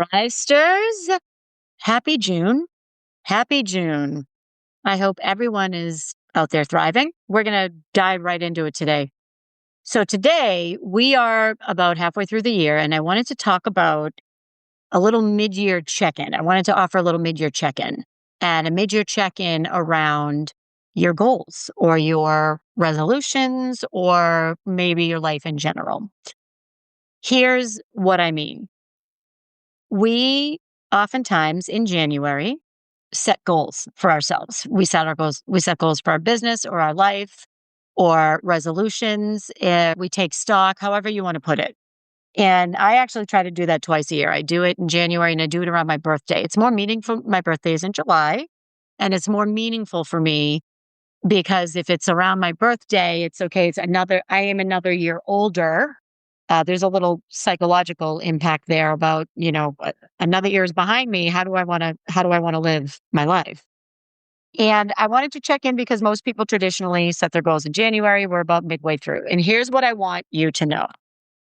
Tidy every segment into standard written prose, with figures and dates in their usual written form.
Thrivesters, happy June. Happy June. I hope everyone is out there thriving. We're going to dive right into it today. So, today we are about halfway through the year, and I wanted to talk about a little mid year check in. I wanted to offer a little mid year check in and a mid year check in around your goals or your resolutions or maybe your life in general. Here's what I mean. We oftentimes in January set goals for ourselves. We set goals for our business or our life or resolutions. We take stock, however you want to put it. And I actually try to do that twice a year. I do it in January and I do it around my birthday. It's more meaningful. My birthday is in July, and it's more meaningful for me because if it's around my birthday, it's okay. I am another year older. There's a little psychological impact there about, another year is behind me. How do I want to live my life? And I wanted to check in because most people traditionally set their goals in January. We're about midway through. And here's what I want you to know.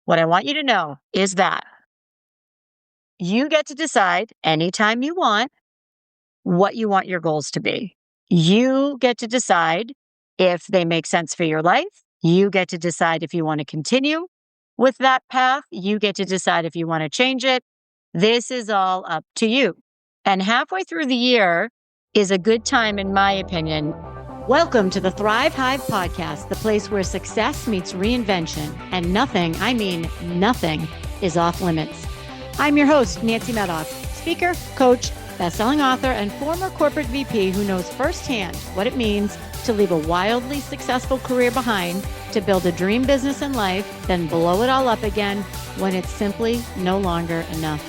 What I want you to know is that you get to decide anytime you want what you want your goals to be. You get to decide if they make sense for your life. You get to decide if you want to continue with that path. You get to decide if you want to change it. This is all up to you. And halfway through the year is a good time, in my opinion. Welcome to the Thrive Hive podcast, the place where success meets reinvention and nothing, I mean nothing, is off limits. I'm your host, Nancy Medoff, speaker, coach, best-selling author, and former corporate VP who knows firsthand what it means to leave a wildly successful career behind, to build a dream business and life, then blow it all up again when it's simply no longer enough.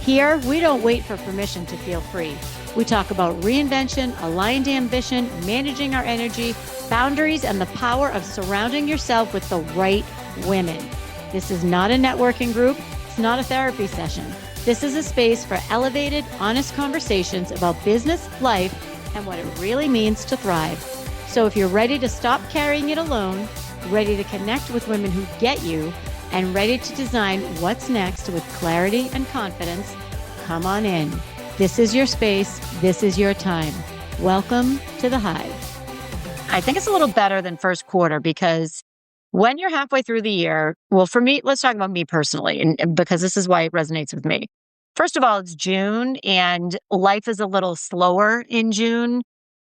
Here, we don't wait for permission to feel free. We talk about reinvention, aligned ambition, managing our energy, boundaries, and the power of surrounding yourself with the right women. This is not a networking group. It's not a therapy session. This is a space for elevated, honest conversations about business, life, and what it really means to thrive. So if you're ready to stop carrying it alone, ready to connect with women who get you, and ready to design what's next with clarity and confidence, come on in. This is your space. This is your time. Welcome to the Hive. I think it's a little better than first quarter because when you're halfway through the year, well, for me, let's talk about me personally, and because this is why it resonates with me. First of all, it's June and life is a little slower in June.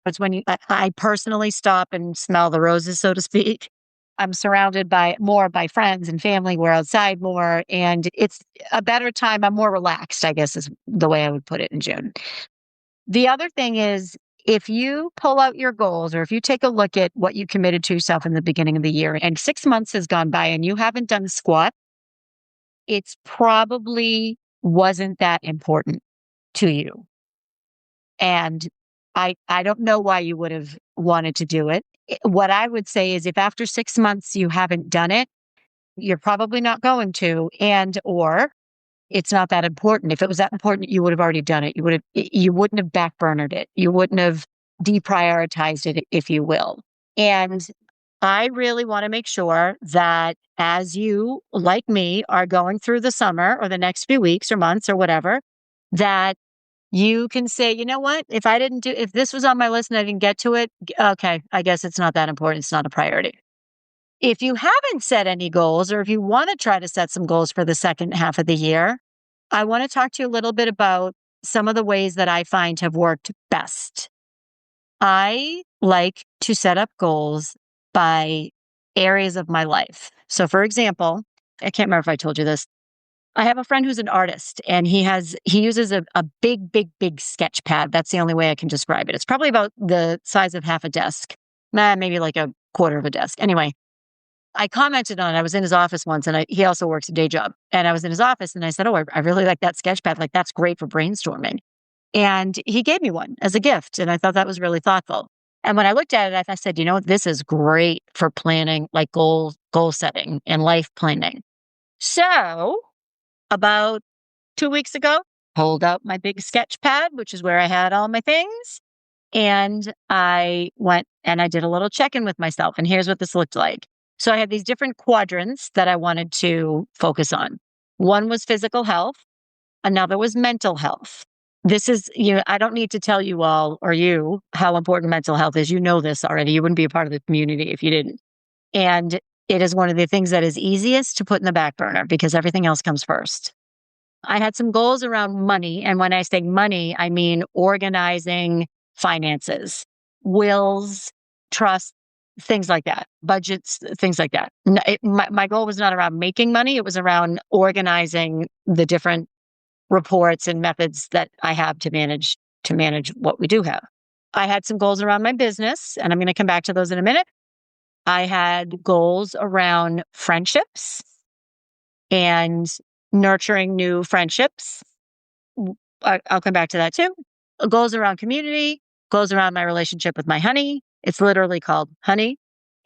It's when I personally stop and smell the roses, so to speak. I'm surrounded by friends and family. We're outside more, and it's a better time. I'm more relaxed, I guess is the way I would put it in June. The other thing is, if you pull out your goals or if you take a look at what you committed to yourself in the beginning of the year and 6 months has gone by and you haven't done squat, it's probably wasn't that important to you. And I don't know why you would have wanted to do it. What I would say is if after 6 months you haven't done it, you're probably not going to, or it's not that important. If it was that important, you would have already done it. You wouldn't have backburnered it. You wouldn't have deprioritized it, if you will. And I really want to make sure that as you, like me, are going through the summer or the next few weeks or months or whatever, that you can say, you know what, if this was on my list and I didn't get to it, okay, I guess it's not that important. It's not a priority. If you haven't set any goals, or if you want to try to set some goals for the second half of the year, I want to talk to you a little bit about some of the ways that I find have worked best. I like to set up goals by areas of my life. So for example, I can't remember if I told you this. I have a friend who's an artist and he uses a big sketch pad. That's the only way I can describe it. It's probably about the size of half a desk, maybe like a quarter of a desk. Anyway, I commented on it. I was in his office once and he also works a day job. And I was in his office and I said, I really like that sketch pad. Like that's great for brainstorming. And he gave me one as a gift. And I thought that was really thoughtful. And when I looked at it, I said, this is great for planning, like goal setting and life planning. So about 2 weeks ago, pulled out my big sketch pad, which is where I had all my things. And I went and I did a little check-in with myself. And here's what this looked like. So I had these different quadrants that I wanted to focus on. One was physical health. Another was mental health. This is, I don't need to tell you all or you how important mental health is. You know this already. You wouldn't be a part of the community if you didn't. And it is one of the things that is easiest to put in the back burner because everything else comes first. I had some goals around money. And when I say money, I mean organizing finances, wills, trust, things like that, budgets, things like that. My goal was not around making money. It was around organizing the different reports and methods that I have to manage what we do have. I had some goals around my business, and I'm going to come back to those in a minute. I had goals around friendships and nurturing new friendships. I'll come back to that too. Goals around community, goals around my relationship with my honey. It's literally called honey,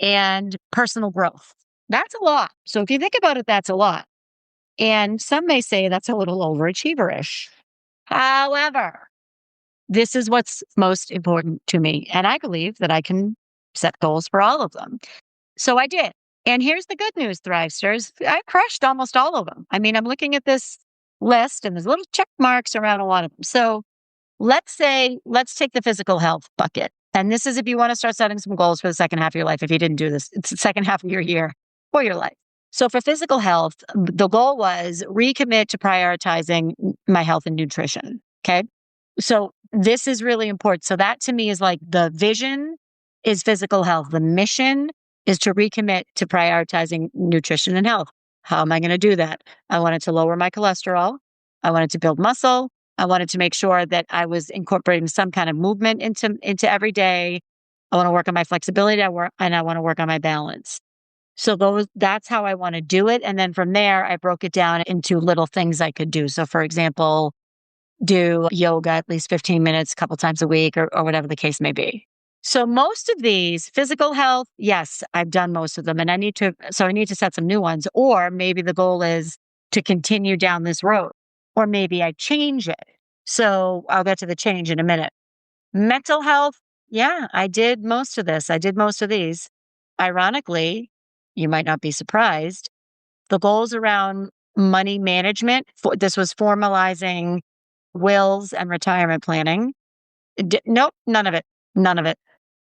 and personal growth. That's a lot. So if you think about it, that's a lot. And some may say that's a little overachieverish. However, this is what's most important to me. And I believe that I can set goals for all of them. So I did. And here's the good news, Thrivesters. I crushed almost all of them. I mean, I'm looking at this list and there's little check marks around a lot of them. So let's take the physical health bucket. And this is if you want to start setting some goals for the second half of your life. If you didn't do this, it's the second half of your year or your life. So for physical health, the goal was recommit to prioritizing my health and nutrition. Okay. So this is really important. So that to me is like the vision is physical health. The mission is to recommit to prioritizing nutrition and health. How am I going to do that? I wanted to lower my cholesterol. I wanted to build muscle. I wanted to make sure that I was incorporating some kind of movement into every day. I want to work on my flexibility. I want to work on my balance. So that's how I want to do it. And then from there, I broke it down into little things I could do. So for example, do yoga at least 15 minutes, a couple times a week or whatever the case may be. So most of these physical health, yes, I've done most of them and I need to set some new ones, or maybe the goal is to continue down this road, or maybe I change it. So I'll get to the change in a minute. Mental health. Yeah, I did most of this. I did most of these. Ironically, you might not be surprised. The goals around money management, this was formalizing wills and retirement planning. Nope, none of it. None of it.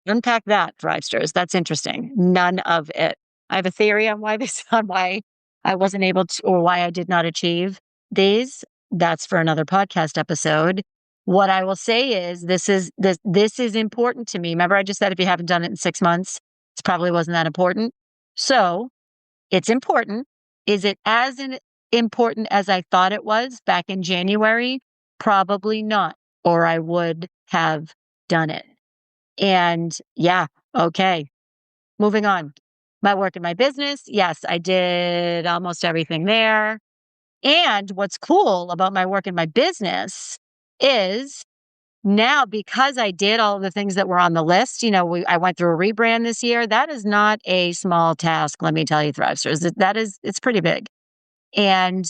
Unpack that, Thrivesters. That's interesting. None of it. I have a theory on why I wasn't able to, or why I did not achieve these. That's for another podcast episode. What I will say is this is important to me. Remember, I just said if you haven't done it in 6 months, it probably wasn't that important. So it's important. Is it as important as I thought it was back in January? Probably not, or I would have done it. And yeah, okay. Moving on. My work in my business. Yes, I did almost everything there. And what's cool about my work in my business is now, because I did all of the things that were on the list, I went through a rebrand this year. That is not a small task. Let me tell you, Thrivesters, it's pretty big. And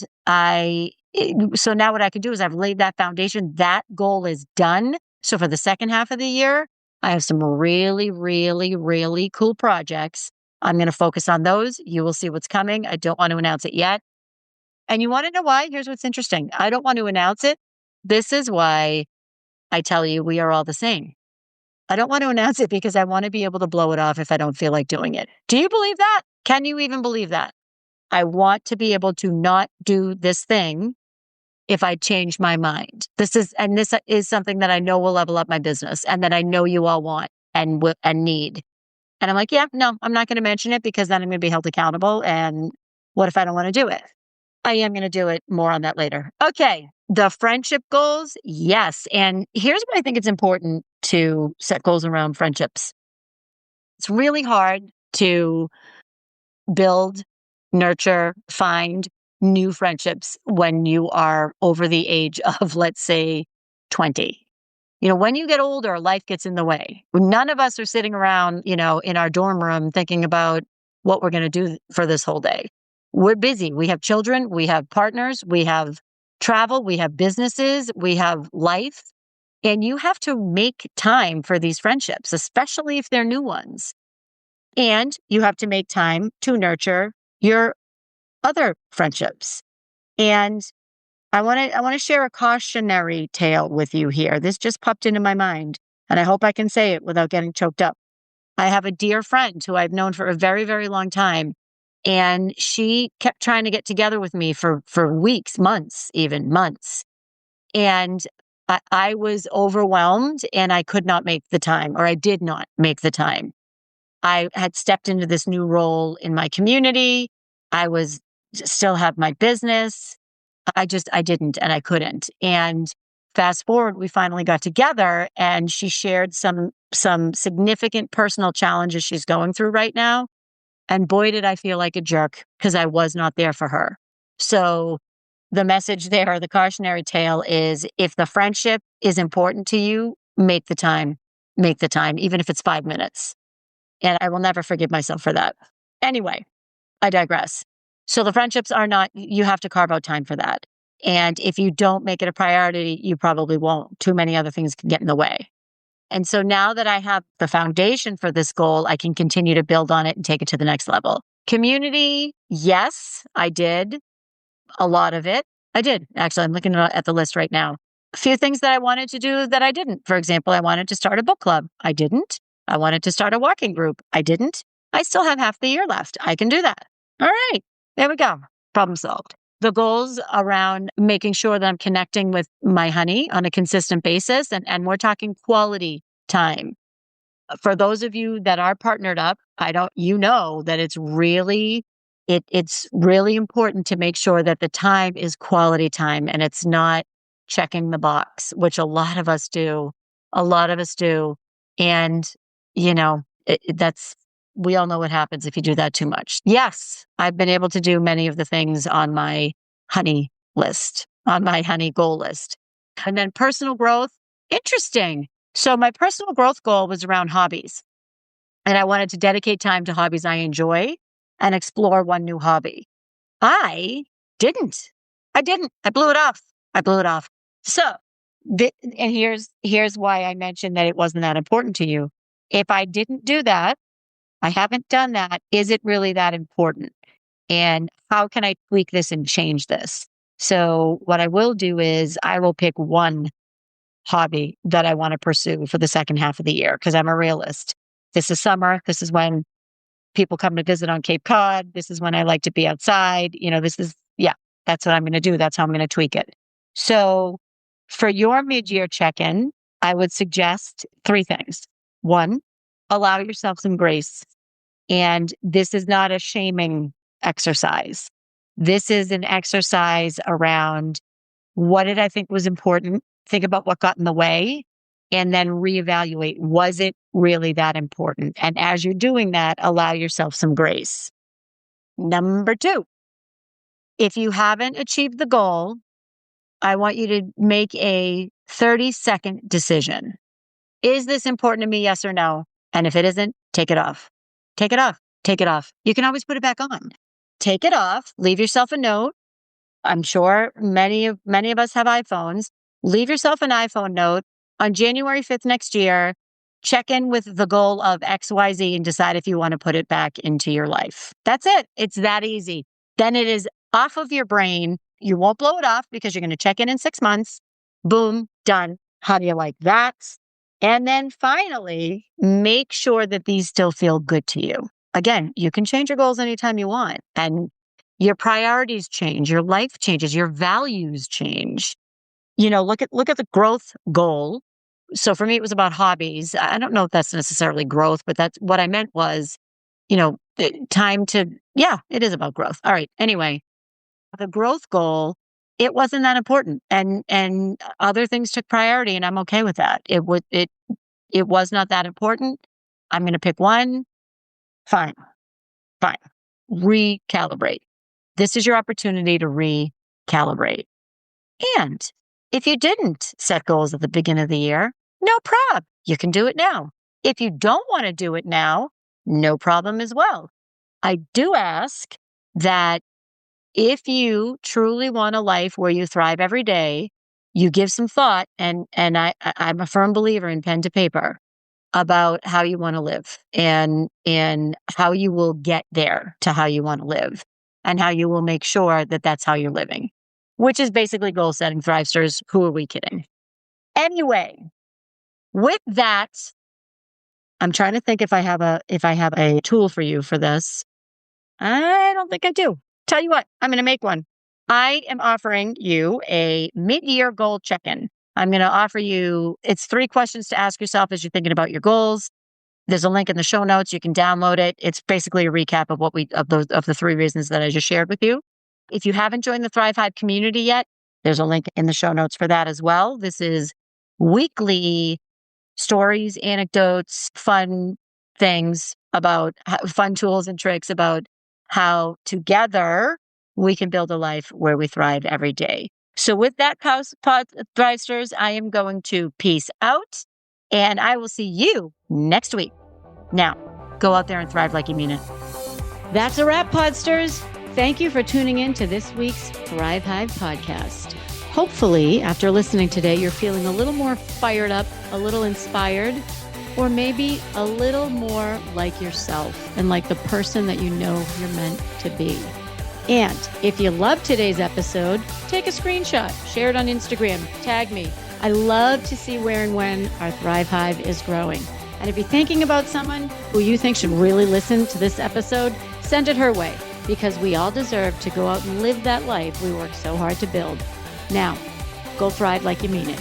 so now what I could do is I've laid that foundation. That goal is done. So for the second half of the year, I have some really, really, really cool projects. I'm going to focus on those. You will see what's coming. I don't want to announce it yet. And you want to know why? Here's what's interesting. I don't want to announce it. This is why I tell you we are all the same. I don't want to announce it because I want to be able to blow it off if I don't feel like doing it. Do you believe that? Can you even believe that? I want to be able to not do this thing if I change my mind. This is something that I know will level up my business and that I know you all want and need. And I'm like, yeah, no, I'm not going to mention it because then I'm going to be held accountable. And what if I don't want to do it? I am going to do it. More on that later. Okay. The friendship goals. Yes. And here's why I think it's important to set goals around friendships. It's really hard to build, nurture, find new friendships when you are over the age of, let's say, 20. When you get older, life gets in the way. None of us are sitting around, in our dorm room thinking about what we're going to do for this whole day. We're busy. We have children, we have partners, we have travel, we have businesses, we have life. And you have to make time for these friendships, especially if they're new ones. And you have to make time to nurture your other friendships. And I want to share a cautionary tale with you here. This just popped into my mind, and I hope I can say it without getting choked up. I have a dear friend who I've known for a very, very long time, and she kept trying to get together with me for weeks, months, even months. And I was overwhelmed and I could not make the time, or I did not make the time. I had stepped into this new role in my community. I was still have my business. I didn't and I couldn't. And fast forward, we finally got together and she shared some significant personal challenges she's going through right now. And boy, did I feel like a jerk because I was not there for her. So the message there, the cautionary tale is if the friendship is important to you, make the time, even if it's 5 minutes. And I will never forgive myself for that. Anyway, I digress. So the friendships are not, you have to carve out time for that. And if you don't make it a priority, you probably won't. Too many other things can get in the way. And so now that I have the foundation for this goal, I can continue to build on it and take it to the next level. Community, yes, I did a lot of it. I did. Actually, I'm looking at the list right now. A few things that I wanted to do that I didn't. For example, I wanted to start a book club. I didn't. I wanted to start a walking group. I didn't. I still have half the year left. I can do that. All right. There we go. Problem solved. The goals around making sure that I'm connecting with my honey on a consistent basis. And we're talking quality time. For those of you that are partnered up, you know that it's really important to make sure that the time is quality time and it's not checking the box, which a lot of us do. A lot of us do. And, you know, we all know what happens if you do that too much. Yes, I've been able to do many of the things on my honey list, on my honey goal list. And then personal growth, interesting. So my personal growth goal was around hobbies. And I wanted to dedicate time to hobbies I enjoy and explore one new hobby. I didn't. I didn't. I blew it off. I blew it off. So, and here's why I mentioned that it wasn't that important to you. If I didn't do that, I haven't done that. Is it really that important? And how can I tweak this and change this? So what I will do is I will pick one hobby that I want to pursue for the second half of the year because I'm a realist. This is summer. This is when people come to visit on Cape Cod. This is when I like to be outside. That's what I'm going to do. That's how I'm going to tweak it. So for your mid-year check-in, I would suggest 3 things. 1, allow yourself some grace. And this is not a shaming exercise. This is an exercise around what did I think was important? Think about what got in the way and then reevaluate. Was it really that important? And as you're doing that, allow yourself some grace. Number 2, if you haven't achieved the goal, I want you to make a 30-second decision. Is this important to me? Yes or no? And if it isn't, take it off. Take it off. Take it off. You can always put it back on. Take it off. Leave yourself a note. I'm sure many of us have iPhones. Leave yourself an iPhone note on January 5th next year. Check in with the goal of XYZ and decide if you want to put it back into your life. That's it. It's that easy. Then it is off of your brain. You won't blow it off because you're going to check in 6 months. Boom, done. How do you like that? And then finally, make sure that these still feel good to you. Again, you can change your goals anytime you want. And your priorities change, your life changes, your values change. Look at the growth goal. So for me, it was about hobbies. I don't know if that's necessarily growth, but that's what I meant was, it is about growth. All right. Anyway, the growth goal, it wasn't that important. And other things took priority and I'm okay with that. It was not that important. I'm going to pick one. Fine. Recalibrate. This is your opportunity to recalibrate. And if you didn't set goals at the beginning of the year, no problem. You can do it now. If you don't want to do it now, no problem as well. I do ask that if you truly want a life where you thrive every day, you give some thought, and I'm a firm believer in pen to paper about how you want to live and how you will get there to how you want to live and how you will make sure that that's how you're living. which is basically goal setting. Thrivesters, who are we kidding? Anyway, with that, I'm trying to think if I have a tool for you for this. I don't think I do. Tell you what, I'm going to make one. I am offering you a mid-year goal check-in. I'm going to offer you, it's 3 questions to ask yourself as you're thinking about your goals. There's a link in the show notes. You can download it. It's basically a recap of of the 3 reasons that I just shared with you. If you haven't joined the Thrive Hive community yet, there's a link in the show notes for that as well. This is weekly stories, anecdotes, fun things about fun tools and tricks about how together we can build a life where we thrive every day. So with that, Thrivesters, I am going to peace out, and I will see you next week. Now, go out there and thrive like you mean it. That's a wrap, Podsters. Thank you for tuning in to this week's Thrive Hive podcast. Hopefully, after listening today, you're feeling a little more fired up, a little inspired, or maybe a little more like yourself and like the person that you know you're meant to be. And if you loved today's episode, take a screenshot, share it on Instagram, tag me. I love to see where and when our Thrive Hive is growing. And if you're thinking about someone who you think should really listen to this episode, send it her way, because we all deserve to go out and live that life we work so hard to build. Now, go thrive like you mean it.